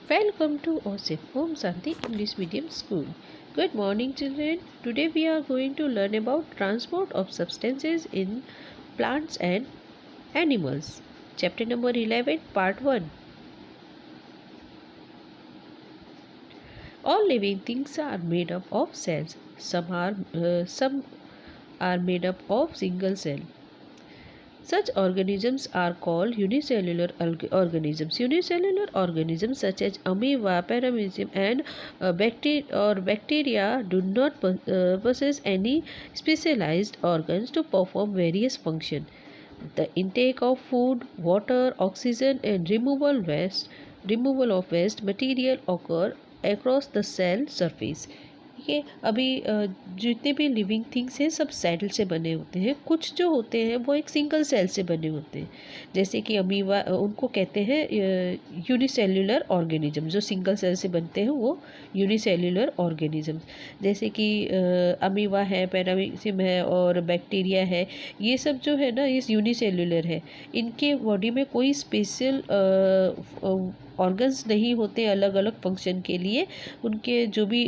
Welcome to OSIF Om Santi English Medium School. Good morning, children. Today we are going to learn about transport of substances in plants and animals. Chapter number 11, Part 1. All living things are made up of cells. Some are made up of single cell. Such organisms are called unicellular organisms. Unicellular organisms such as amoeba, paramecium, and bacteria do not possess any specialized organs to perform various functions. The intake of food, water, oxygen, and removal of waste material occur across the cell surface. ये अभी जितने भी living things हैं सब cell से बने होते हैं। कुछ जो होते हैं वो एक सिंगल सेल से बने होते हैं, जैसे कि अमीबा, उनको कहते हैं यूनिसेल्युलर ऑर्गेनिज्म। जो सिंगल सेल से बनते हैं वो यूनिसेल्युलर ऑर्गेनिज्म, जैसे कि अमीबा है, पैरामीसियम है और बैक्टीरिया है। ये सब जो है ना, ये यूनिसेल्युलर है। इनके बॉडी में कोई स्पेशल ऑर्गन्स नहीं होते अलग अलग फंक्शन के लिए। उनके जो भी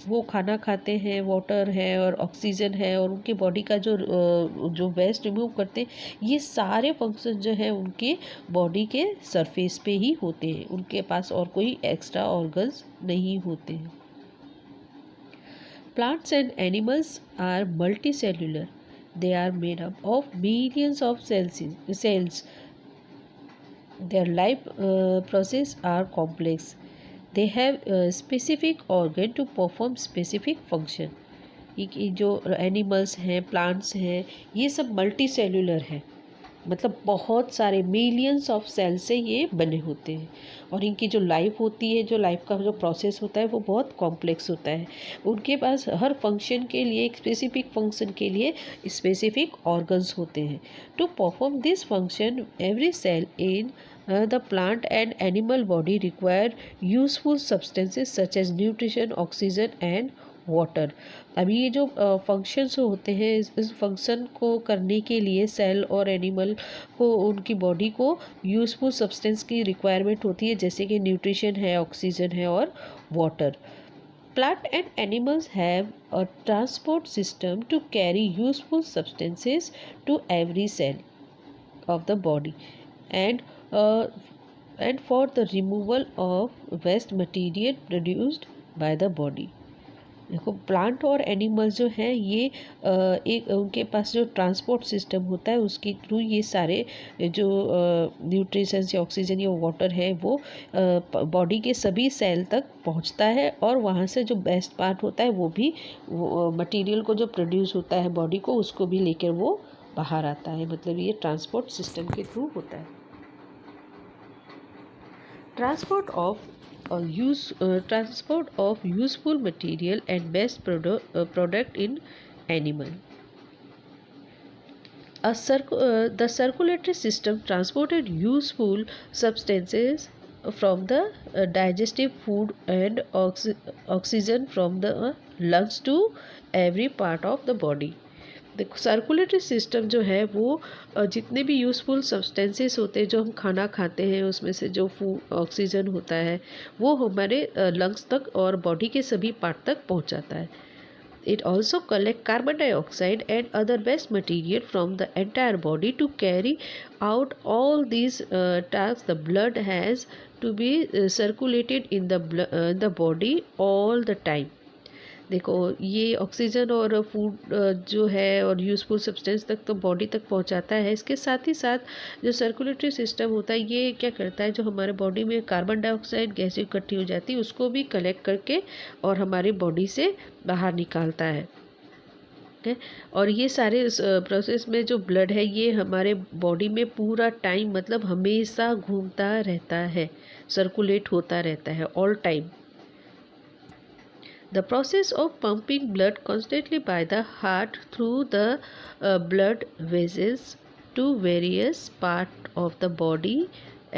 वो खाना खाते हैं, वाटर है और ऑक्सीजन है, और उनके बॉडी का जो वेस्ट रिमूव करते हैं, ये सारे फंक्शन जो है उनके बॉडी के सरफेस पे ही होते हैं। उनके पास और कोई एक्स्ट्रा ऑर्गन्स नहीं होते हैं। Plants and animals are multicellular. They are made up of millions of cells. Their life process are complex. They have a specific organ to perform specific function. ये जो एनिमल्स हैं, प्लांट्स हैं, ये सब multi cellular हैं। मतलब बहुत सारे मिलियंस ऑफ सेल से ये बने होते हैं, और इनकी जो लाइफ होती है, जो लाइफ का जो प्रोसेस होता है, वो बहुत कॉम्प्लेक्स होता है। उनके पास हर फंक्शन के लिए, एक स्पेसिफिक फंक्शन के लिए स्पेसिफिक ऑर्गन्स होते हैं। To perform this function every cell in the plant and animal body require useful substances such as nutrition, oxygen and water. अभी ये जो फंक्शंस होते हैं, इस फंक्शन को करने के लिए सेल और एनिमल को, उनकी बॉडी को यूज़फुल सब्सटेंस की रिक्वायरमेंट होती है, जैसे कि न्यूट्रिशन है, ऑक्सीजन है और water. Plant and animals have a transport system to carry useful substances to every cell of the body, and uh, and for the removal of waste material produced by the body. देखो, plant और animals जो हैं ये एक उनके पास जो transport system होता है, उसके थ्रू ये सारे जो न्यूट्रिशंस या ऑक्सीजन या वाटर है वो बॉडी के सभी सेल तक पहुंचता है, और वहाँ से जो बेस्ट पार्ट होता है वो भी मटेरियल को जो प्रोड्यूस होता है बॉडी को, उसको भी लेकर वो बाहर आता है। मतलब ये ट्रांसपोर्ट सिस्टम के थ्रू होता है। Transport of transport of useful material and best product in animal. The circulatory system transported useful substances from the digestive food and oxygen from the lungs to every part of the body. देखो, circulatory system जो है वो जितने भी useful substances होते हैं, जो हम खाना खाते हैं उसमें से जो फूड ऑक्सीजन होता है, वो हमारे लंग्स तक और बॉडी के सभी पार्ट तक पहुंचाता है। It also collect carbon dioxide and other waste material from the entire body to carry out all these task. The blood has to be circulated in the body all the time. देखो, ये oxygen और food जो है और useful substance तक तो body तक पहुंचाता है। इसके साथ ही साथ जो सर्कुलेटरी सिस्टम होता है, ये क्या करता है, जो हमारे बॉडी में कार्बन डाइऑक्साइड गैस इकट्ठी हो जाती है उसको भी कलेक्ट करके और हमारी बॉडी से बाहर निकालता है। और ये सारे प्रोसेस में जो ब्लड है ये हमारे बॉडी में पूरा टाइम, मतलब हमेशा घूमता रहता है, सर्कुलेट होता रहता है all time. The process of pumping blood constantly by the heart through the blood vessels to various parts of the body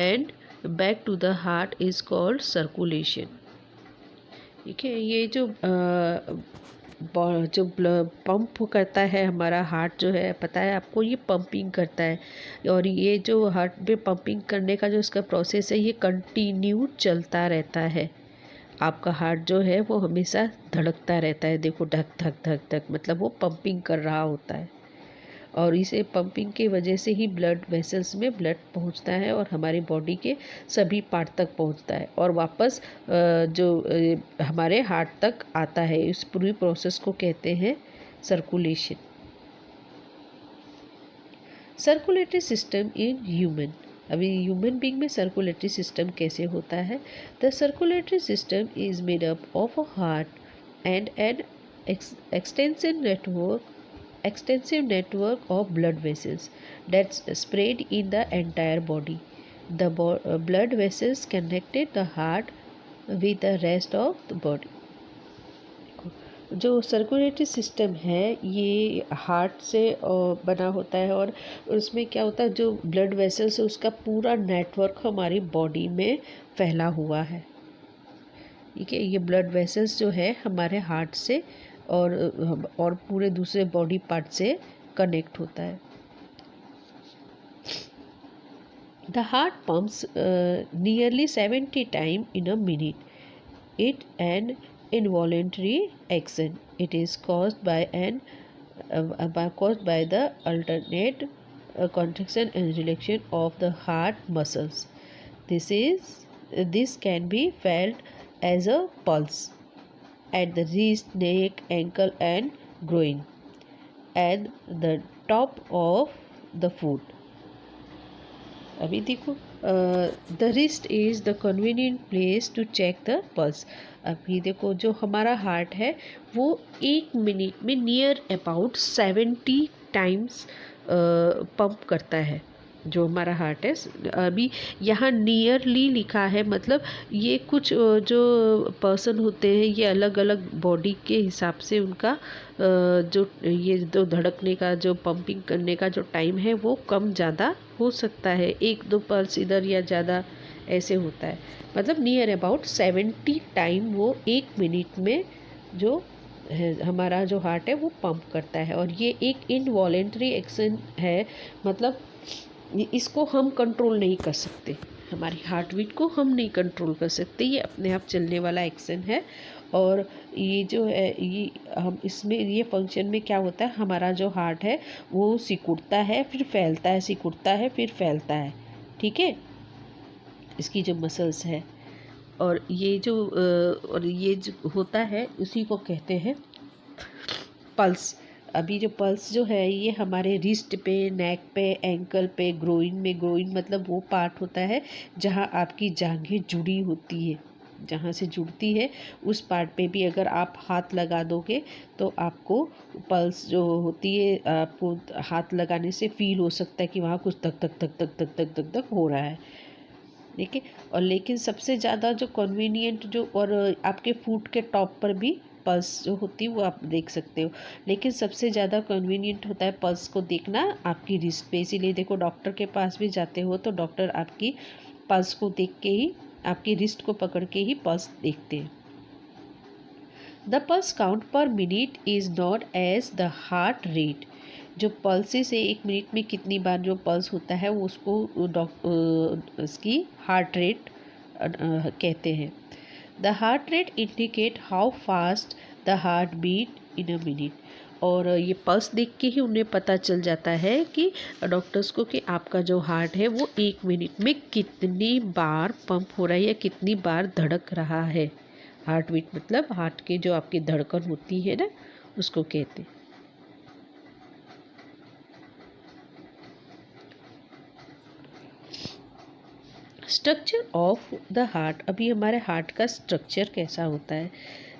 and back to the heart is called circulation. ठीक है। ये जो पंप करता है हमारा हार्ट जो है, पता है आपको, ये पंपिंग करता है। और ये जो हार्ट में पंपिंग करने का जो इसका प्रोसेस है, ये कंटिन्यू चलता रहता है। आपका हार्ट जो है वो हमेशा धड़कता रहता है, देखो, धक धक धक धक, मतलब वो पंपिंग कर रहा होता है। और इसे पंपिंग की वजह से ही ब्लड वेसल्स में ब्लड पहुंचता है और हमारी बॉडी के सभी पार्ट तक पहुंचता है और वापस हमारे हार्ट तक आता है। इस पूरी प्रोसेस को कहते हैं circulation. Circulatory system in human. अभी ह्यूमन बीइंग में सर्कुलेटरी सिस्टम कैसे होता है? The circulatory system is made up of a heart and an extensive network of blood vessels that's spread in the entire body. The blood vessels connected the heart with the rest of the body. जो circulatory system है ये heart से बना होता है और उसमें क्या होता है, जो ब्लड वेसल्स है उसका पूरा नेटवर्क हमारी बॉडी में फैला हुआ है। ठीक है। ये ब्लड वेसल्स जो है हमारे हार्ट से और पूरे दूसरे बॉडी पार्ट से कनेक्ट होता है। The heart pumps nearly 70 time in a minute. It an involuntary action. It is caused by the alternate contraction and relaxation of the heart muscles. This can be felt as a pulse at the wrist, neck, ankle, and groin, and the top of the foot. अभी देखो, the wrist is the convenient place to check the pulse. अभी देखो, जो हमारा heart है वो 1 minute में near about 70 times pump करता है। जो हमारा हार्ट है, अभी यहाँ नियरली लिखा है, मतलब ये कुछ जो पर्सन होते हैं ये अलग अलग बॉडी के हिसाब से उनका जो ये जो धड़कने का, जो पंपिंग करने का जो टाइम है वो कम ज़्यादा हो सकता है। 1-2 पल्स इधर या ज़्यादा ऐसे होता है, मतलब नियर अबाउट 70 टाइम वो 1 मिनट में जो हमारा जो हार्ट है वो पंप करता है। और ये एक इनवॉलेंट्री एक्शन है, मतलब इसको हम कंट्रोल नहीं कर सकते, हमारी हार्ट बीट को हम नहीं कंट्रोल कर सकते, ये अपने आप चलने वाला एक्शन है। और ये जो है ये हम इसमें ये फंक्शन में क्या होता है, हमारा जो हार्ट है वो सिकुड़ता है फिर फैलता है, सिकुड़ता है फिर फैलता है। ठीक है, इसकी जो मसल्स है और ये जो होता है उसी को कहते हैं पल्स। अभी जो पल्स जो है ये हमारे रिस्ट पे, नेक पे, एंकल पे, ग्रोइन मतलब वो पार्ट होता है जहाँ आपकी जांघें जुड़ी होती है, जहाँ से जुड़ती है उस पार्ट पे भी अगर आप हाथ लगा दोगे तो आपको पल्स जो होती है, आपको हाथ लगाने से फील हो सकता है कि वहाँ कुछ धक धक धक धक धक धक धक धक हो रहा है। ठीक है। और लेकिन सबसे ज़्यादा जो कन्वीनियंट जो, और आपके फुट के टॉप पर भी पल्स जो होती है वो आप देख सकते हो, लेकिन सबसे ज़्यादा कन्वीनियंट होता है पल्स को देखना आपकी रिस्ट पे। इसीलिए देखो, डॉक्टर के पास भी जाते हो तो डॉक्टर आपकी पल्स को देख के ही, आपकी रिस्ट को पकड़ के ही पल्स देखते हैं। The pulse count per minute is not as the heart rate. जो पल्सेस है 1 मिनट में कितनी बार जो पल्स होता है वो उसको उसकी हार्ट रेट कहते हैं। The heart rate indicate how fast the heart beat in a minute. और ये पल्स देख के ही उन्हें पता चल जाता है कि डॉक्टर्स को कि आपका जो हार्ट है वो 1 मिनट में कितनी बार पंप हो रहा है या कितनी बार धड़क रहा है। हार्ट बीट मतलब हार्ट के जो आपकी धड़कन होती है ना, उसको कहते हैं। Structure of the heart. अभी हमारे हार्ट का स्ट्रक्चर कैसा होता है?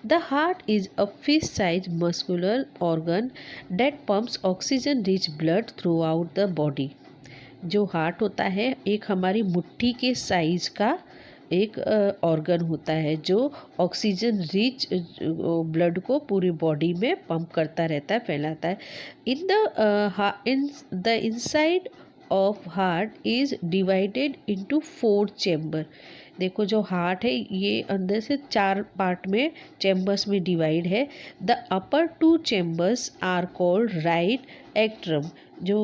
The heart is a fist size muscular organ that pumps oxygen rich blood throughout the body. जो हार्ट होता है एक हमारी मुट्ठी के साइज का एक ऑर्गन होता है जो ऑक्सीजन रिच ब्लड को पूरी बॉडी में पंप करता रहता है, फैलाता है। In the inside of heart is divided into 4 chamber. देखो जो हार्ट है ये अंदर से 4 पार्ट में चैम्बर्स में डिवाइड है। The upper 2 chambers are called right atrium. जो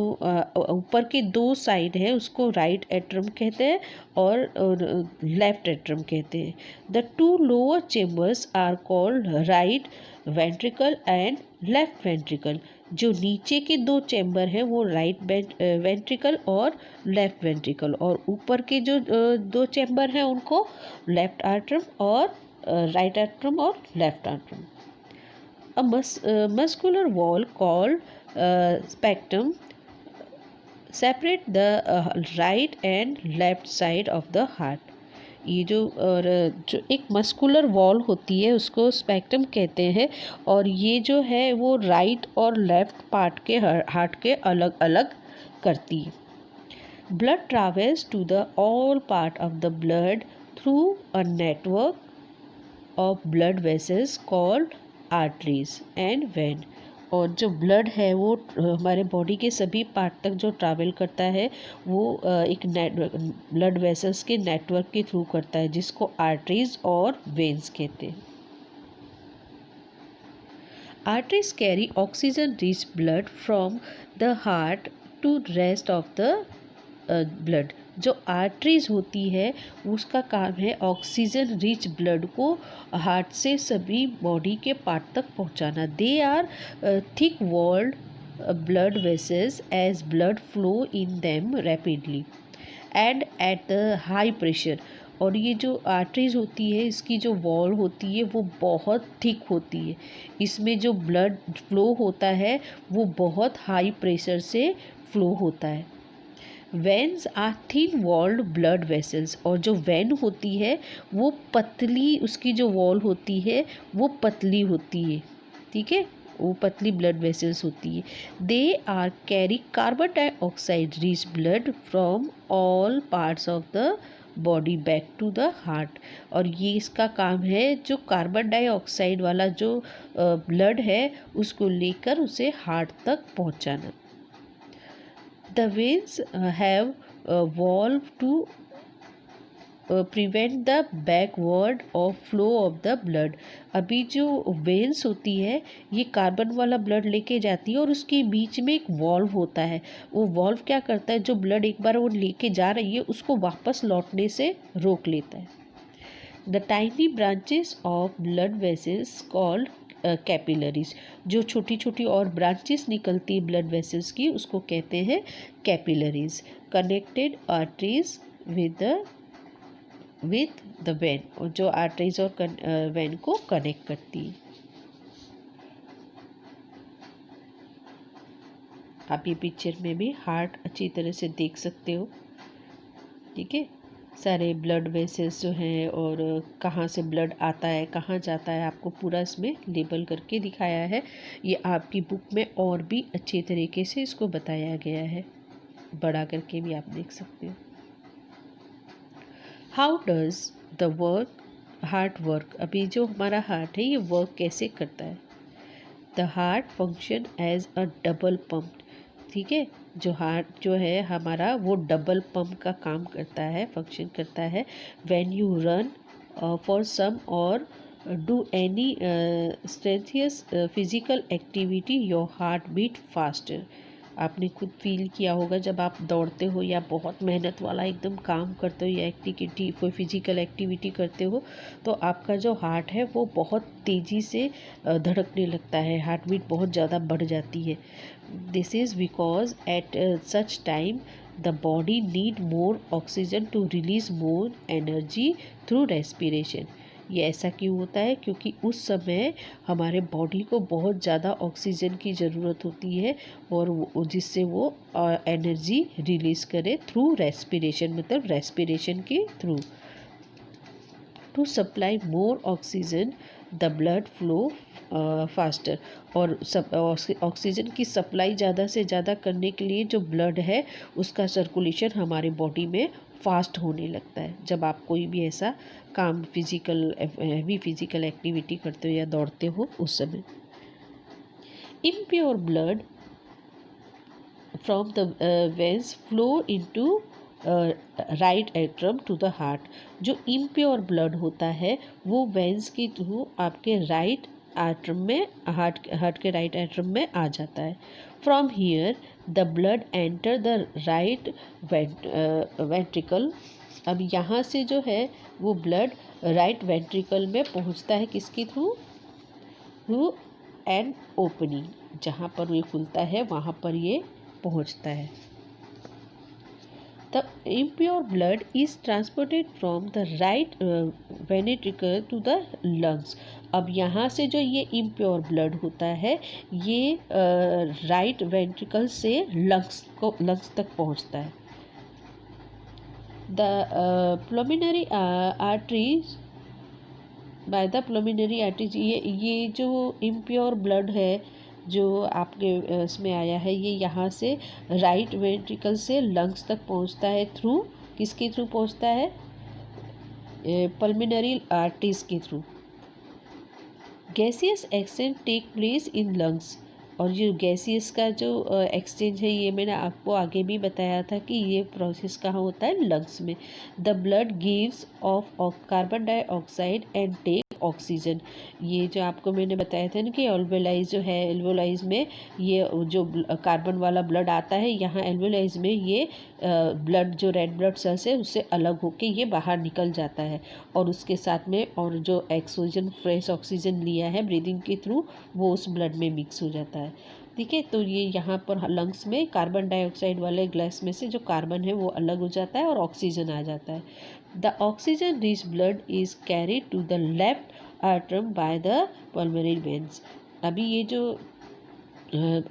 ऊपर के 2 साइड है उसको राइट एट्रम कहते हैं और लेफ्ट एट्रम कहते हैं। The 2 lower chambers are called right ventricle and left ventricle. जो नीचे के 2 चैम्बर हैं वो राइट वेंट्रिकल और लेफ्ट वेंट्रिकल, और ऊपर के जो 2 चैम्बर हैं उनको लेफ्ट आर्टरम और राइट आर्टरम और left आर्टरम। A muscular wall called spectrum separate the right and left side of the heart. ये जो एक मस्कुलर वॉल होती है उसको स्पेक्ट्रम कहते हैं, और ये जो है वो राइट और लेफ्ट पार्ट के हार्ट के अलग अलग करती है। Blood travels to the all part of the blood through a network of blood vessels called arteries and vein. और जो ब्लड है वो हमारे बॉडी के सभी पार्ट तक जो ट्रैवल करता है वो एक ब्लड वेसल्स के नेटवर्क के थ्रू करता है, जिसको आर्टरीज और वेन्स कहते हैं। Arteries carry oxygen rich blood from the heart to rest of the blood. जो आर्टरीज होती है उसका काम है ऑक्सीजन रिच ब्लड को हार्ट से सभी बॉडी के पार्ट तक पहुंचाना। They are thick walled blood vessels as blood flow in them rapidly and at the high pressure. और ये जो आर्टरीज होती है इसकी जो वॉल होती है वो बहुत थिक होती है। इसमें जो ब्लड फ्लो होता है वो बहुत हाई प्रेशर से फ्लो होता है। Veins are thin walled blood vessels. और जो वेन होती है वो पतली, उसकी जो वॉल होती है वो पतली होती है, ठीक है, वो पतली ब्लड वेसल्स होती है। They are carry carbon dioxide rich blood from all parts of the body back to the heart. और ये इसका काम है जो कार्बन डाइऑक्साइड वाला जो ब्लड है उसको लेकर उसे हार्ट तक पहुंचाना। The veins have a valve to prevent the backward of flow of the blood। अभी जो वेन्स होती है ये कार्बन वाला ब्लड लेके जाती है और उसके बीच में एक वॉल्व होता है। वो वॉल्व क्या करता है, जो ब्लड एक बार वो लेके जा रही है उसको वापस लौटने से रोक लेता है। The tiny branches of blood vessels called capillaries. जो छोटी छोटी और ब्रांचेस निकलती है ब्लड वेसल्स की उसको कहते हैं capillaries. Connected arteries with the when. और जो आर्टरीज और वेन को कनेक्ट करती है। आप ये पिक्चर में भी हार्ट अच्छी तरह से देख सकते हो, ठीक है। सारे ब्लड वेसल्स जो हैं और कहाँ से ब्लड आता है कहाँ जाता है आपको पूरा इसमें लेबल करके दिखाया है। ये आपकी बुक में और भी अच्छे तरीके से इसको बताया गया है, बड़ा करके भी आप देख सकते हो। How does the heart work. अभी जो हमारा हार्ट है ये वर्क कैसे करता है। The heart function as a double pump, ठीक है। जो हार्ट जो है हमारा वो डबल पम्प का काम करता है, फंक्शन करता है। When you run for some or do any strenuous physical activity your heart beat faster. आपने खुद फील किया होगा जब आप दौड़ते हो या बहुत मेहनत वाला एकदम काम करते हो या एक्टिविटी कोई फिजिकल एक्टिविटी करते हो तो आपका जो हार्ट है वो बहुत तेज़ी से धड़कने लगता है, हार्ट बीट बहुत ज़्यादा बढ़ जाती है। This is because at such time the body need more oxygen to release more energy through respiration. ये ऐसा क्यों होता है, क्योंकि उस समय हमारे बॉडी को बहुत ज़्यादा ऑक्सीजन की ज़रूरत होती है और जिससे वो एनर्जी रिलीज़ करे थ्रू रेस्पिरेशन, मतलब रेस्पिरेशन के through. To supply more oxygen the blood flow faster. और ऑक्सीजन की सप्लाई ज़्यादा से ज़्यादा करने के लिए जो ब्लड है उसका सर्कुलेशन हमारे बॉडी में फास्ट होने लगता है। जब आप कोई भी ऐसा काम हैवी फिजिकल एक्टिविटी करते हो या दौड़ते हो उस समय। Impure blood from the veins flow into right atrium to the heart. जो इम्प्योर ब्लड होता है वो वेंस के थ्रू आपके राइट एट्रम में, हार्ट के राइट एट्रम में आ जाता है। From here the blood enter the right ventricle. अब यहाँ से जो है वो ब्लड राइट वेंट्रिकल में पहुँचता है, किसके थ्रू? थ्रू एन ओपनिंग, जहाँ पर ये खुलता है वहाँ पर ये पहुँचता है। The impure blood is transported from the right ventricle to the lungs। अब यहाँ से जो ये impure blood होता है ये राइट वेंट्रिकल से लंग्स तक पहुँचता है। The pulmonary arteries, by the pulmonary arteries, ये जो इम्प्योर ब्लड है जो आपके इसमें आया है ये यहाँ से राइट वेंट्रिकल से लंग्स तक पहुँचता है। थ्रू किसके थ्रू पहुँचता है? पल्मिनरी आर्टरीज के through. Gaseous exchange take place in lungs. और जो गैसियस का जो एक्सचेंज है ये मैंने आपको आगे भी बताया था कि ये प्रोसेस कहाँ होता है? लंग्स में। The blood gives off carbon dioxide and take oxygen. ये जो आपको मैंने बताया था ना कि एल्वेलाइज जो है, एल्वेलाइज में ये जो कार्बन वाला ब्लड आता है, यहाँ एल्वेलाइज में ये ब्लड जो रेड ब्लड सेल्स है उससे अलग होके ये बाहर निकल जाता है और उसके साथ में और जो ऑक्सीजन, फ्रेश ऑक्सीजन लिया है ब्रीदिंग के थ्रू, वो उस ब्लड में मिक्स हो जाता है। ठीक है, तो ये यहाँ पर लंग्स में कार्बन डाइऑक्साइड वाले गैस में से जो कार्बन है वो अलग हो जाता है और ऑक्सीजन आ जाता है। The oxygen rich blood is carried to the left atrium by the pulmonary veins. अभी ये जो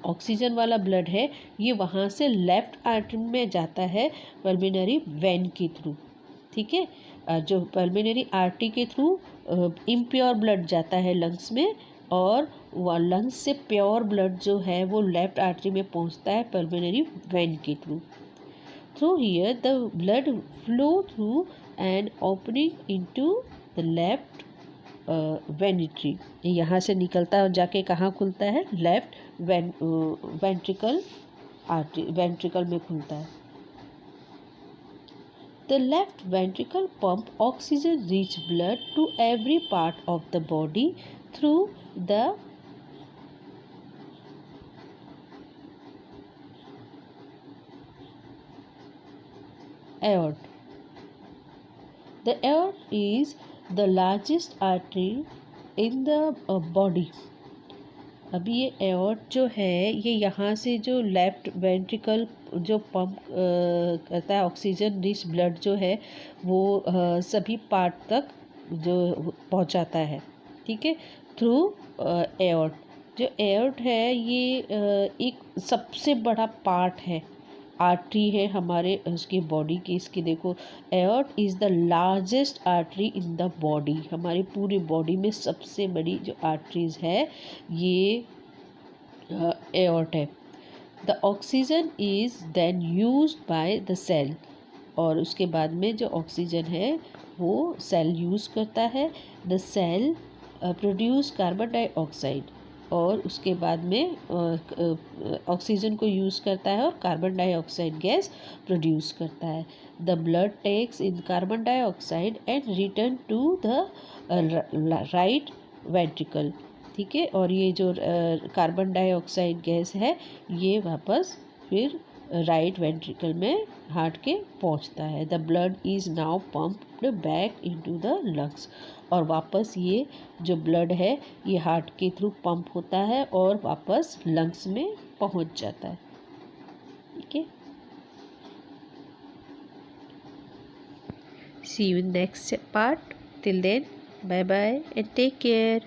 ऑक्सीजन वाला ब्लड है ये वहाँ से लेफ्ट एट्रम में जाता है पल्मोनरी वेन के थ्रू। ठीक है, जो पल्मोनरी आर्टरी के थ्रू इम्प्योर ब्लड जाता है लंग्स में और लंग्स से प्योर ब्लड जो है वो लेफ्ट आर्टरी में पहुंचता है पल्मोनरी वेन के through. Through here the blood flow through an opening into the left ventricle. यहाँ से निकलता है और जाके कहाँ खुलता है? लेफ्ट वेंट्रिकल आर्टरी, वेंट्रिकल में खुलता है। The left ventricle pump oxygen rich blood to every part of the body through the aorta. The aorta is the largest artery in the body. अभी ये एओर्ट जो है ये यहाँ से जो लेफ्ट वेंट्रिकल जो पंप करता है ऑक्सीजन रिच ब्लड जो है वो सभी पार्ट तक जो पहुँचाता है। ठीक है, थ्रू एओर्ट। जो एओर्ट है ये एक सबसे बड़ा पार्ट है, आर्टरी है हमारे उसकी बॉडी की। इसकी देखो, aorta is the largest artery in the body. हमारी पूरी बॉडी में सबसे बड़ी जो आर्टरीज है ये एओर्ट है। The oxygen is then used by the cell. और उसके बाद में जो ऑक्सीजन है वो सेल यूज़ करता है। The cell produce carbon dioxide और उसके बाद में ऑक्सीजन को यूज़ करता है और कार्बन डाइऑक्साइड गैस प्रोड्यूस करता है। The blood takes in carbon dioxide and return to the right ventricle. ठीक है, और ये जो कार्बन डाइऑक्साइड गैस है ये वापस फिर राइट वेंट्रिकल में हार्ट के पहुंचता है। The blood is now pumped back into the lungs. और वापस ये जो ब्लड है ये हार्ट के थ्रू पंप होता है और वापस लंग्स में पहुंच जाता है। ठीक है, see you in next part. Till then, bye bye and take care.